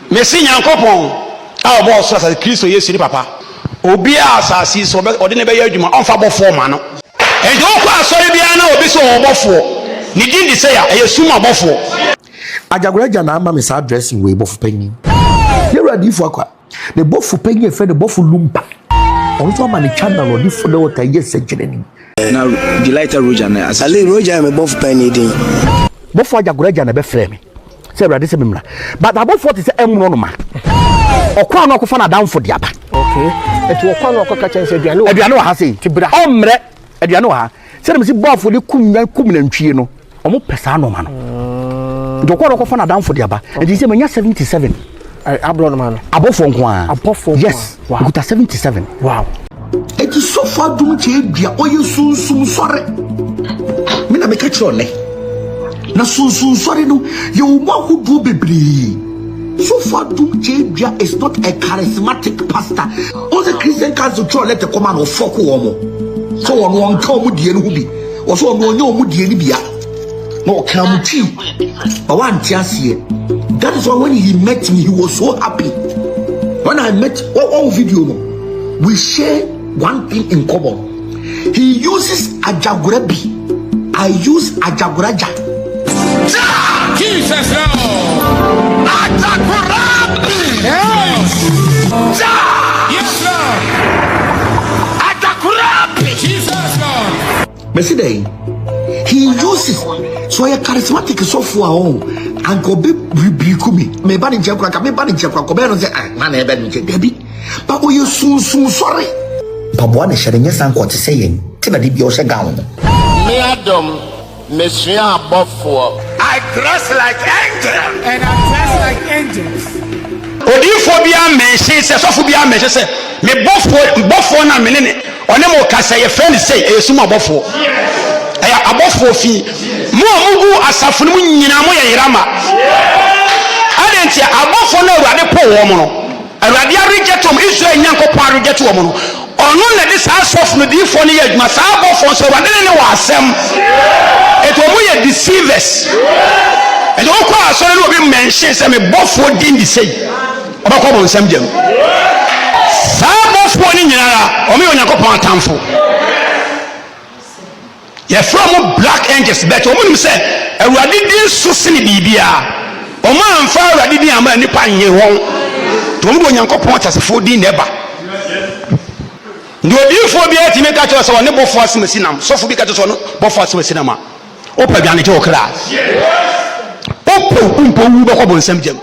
Messi Yankopon, our boss as a Christo yesterday, Papa. Obia asasi so ode ne be yadwuma onfa bofo ma no e do kwa asori bia na obi so bofo ni din di say e suma bofo Ajaguraja na ama me sa dressing we bofo panyin ye ready for akwa the bofo panyin fe the bofo lumpa on so ma ni channel odi fo the water yes ejene na delighter roja na asale roja me bofo panyin din bofo Ajaguraja na be frɛ me say ready say memra but bofo te say emro no ma okwa no akofo na downfo diaba. Okay. Etu okwa no akwa kacha nse aduane wa ha sei tibra omre aduane wa ha se dem si bofo de kum na ntwie no omo pesa no ma no dokwa no akofo na downfo diaba e say manya 77 abro no ma no abofo nko a abofo yes wow. Ikuta 77 wow eti so fa dum che dua oye sunsum sore me na me ka kire ole na sunsum sore no ye wo mahudu bebre. So far, Dumjia is not a charismatic pastor. All the Christian council try let the command of fuck woman. So on one come with the enemy, or so on one with the enemy. No, come to you. But one just here. That is why when he met me, he was so happy. When I met all video, we share one thing in common. He uses Ajagurabi. I use Ajaguraja. Jesus, Lord. Ajagurabi. Yes. Yes, Lord. Ajagurabi. Jesus, Lord. Messi he uses so a charismatic software and go be rebuke me. Me bani jekwa, me bani jekwa. Ko be no say na na ebe no je debi. Ba o ye sun sorry. Pabo na hye nyesa nko te say yen. Ti na de bi o hye gown. Me Adam Messiah bofo. I dress like angels. And I dress like angels. Odifobia mention say sofobia mention say me bofo na menene one mo ka say your friend say e suma bofo. Aya abofo fi mo amugu asafo no nyina mo ye irama. Adentia abofo na Awurade po wo mo no. Awurade areject om Israel Nyankopon areject wo mo no. Ono na de sa sof no difo ne ye adwuma sa abofo so Awurade ne wo asem. Eto mo ye deceivers. And all class so no be mention say me bofo din di say. Obakọ bo nsam jam. Sa bofo ni nyina o me Onyankopon atamfo. Ye from black angels but o mo say Awurade din so sene bibia. O ma amfa Awurade din ama nipa nye won. To mo Onyankopon tasefo din neba. Ndo bifo bia ti me ka cho so ne bofo asemesinam. Sofo bi ka cho so no bofo asemesinam a. Opa dwane je okra. Opo umpo wu bako bo nsam jam.